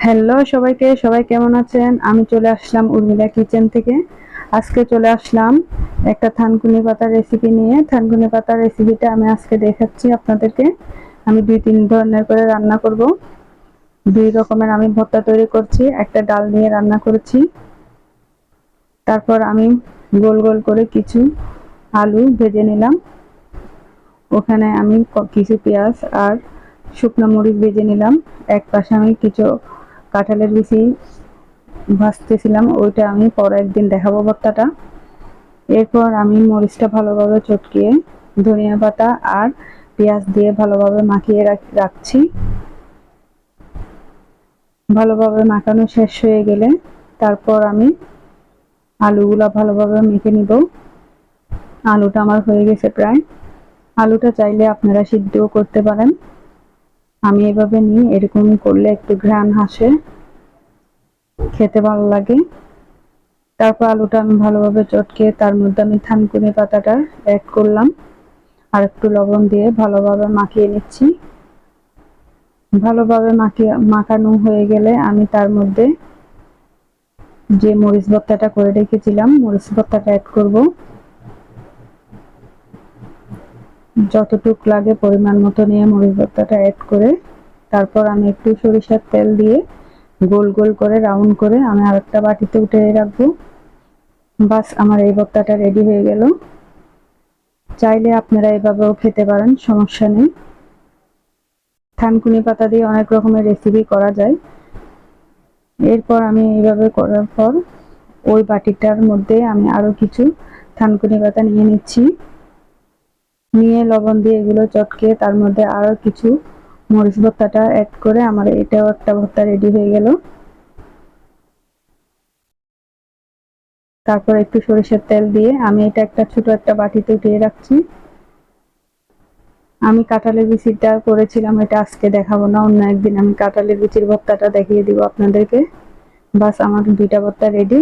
Hello সবাইকে, সবাই কেমন আছেন? আমি চলে আসলাম উর্মিলা কিচেন থেকে। আজকে চলে আসলাম একটা থানকুনি পাতার রেসিপি নিয়ে। থানকুনি পাতার রেসিপিটা আমি আজকে দেখাচ্ছি আপনাদেরকে। আমি 2-3 ধরনের করে রান্না করব। 2 রকমের আমি ভর্তা তৈরি করছি, একটা ডাল দিয়ে রান্না করেছি। তারপর আমি গোল গোল করে কিছু আলু ভেজে নিলাম। ওখানে আমি কিছু পেঁয়াজ আর শুকনো মরিচ ভেজে নিলাম। এক পাশে আমি কিছু কাঁঠালের বিচি ভাজতেছিলাম, ওইটা আমি পরে একদিন দেখাবো ভর্তাটা। এরপর আমি মরিচটা ভালোভাবে চটকিয়ে ধনিয়া পাতা আর পেঁয়াজ দিয়ে ভালোভাবে মাখিয়ে রাখছি। ভালোভাবে মাখানো শেষ হয়ে গেলে তারপর আমি আলুগুলা ভালোভাবে মেখে নিব। আলুটা আমার হয়ে গেছে প্রায়। আলুটা চাইলে আপনারা সিদ্ধও করতে পারেন, আমি এভাবে নিই। এরকম করলে একটু ঘ্রাণ আসে, খেতে ভালো লাগে। তারপর আলুটা আমি ভালোভাবে চটকে তার মধ্যে আমি থানকুনি পাতাটা অ্যাড করলাম আর একটু লবণ দিয়ে ভালোভাবে মাখিয়ে নিচ্ছি। ভালোভাবে মাখানো হয়ে গেলে আমি তার মধ্যে যে মরিচ ভর্তাটা করে রেখেছিলাম মরিচ ভর্তাটা অ্যাড করব। যতটুক লাগে পরিমাণ মতো নিয়ে মরিচ ভর্তাটা অ্যাড করে তারপর আমি একটু সরিষার তেল দিয়ে গোল গোল করে রাউন্ড করে আমি আরেকটা বাটিতে উঠিয়ে রাখবো। বাস, আমার এই ভর্তাটা রেডি হয়ে গেল। চাইলে আপনারা এভাবেও খেতে পারেন, সমস্যা নেই। থানকুনি পাতা দিয়ে অনেক রকমের রেসিপি করা যায়। এরপর আমি এইভাবে করার পর ওই বাটিটার মধ্যে আমি আরো কিছু থানকুনি পাতা নিয়ে নিচ্ছি। নিয়ে লবণ দিয়ে এগুলো চটকে তার মধ্যে আরো কিছু মরিচ ভর্তাটা অ্যাড করে আমার এটাও একটা ভর্তা রেডি হয়ে গেল। তারপর একটু সরিষার তেল দিয়ে আমি এটা একটা ছোট একটা বাটিতে উঠিয়ে রাখছি। আমি কাঁঠালের বিচিটা করেছিলাম, এটা আজকে দেখাবো না, অন্য একদিন আমি কাঁঠালের বিচির ভর্তাটা দেখিয়ে দিব আপনাদেরকে। বাস, আমার 2টা ভর্তা রেডি।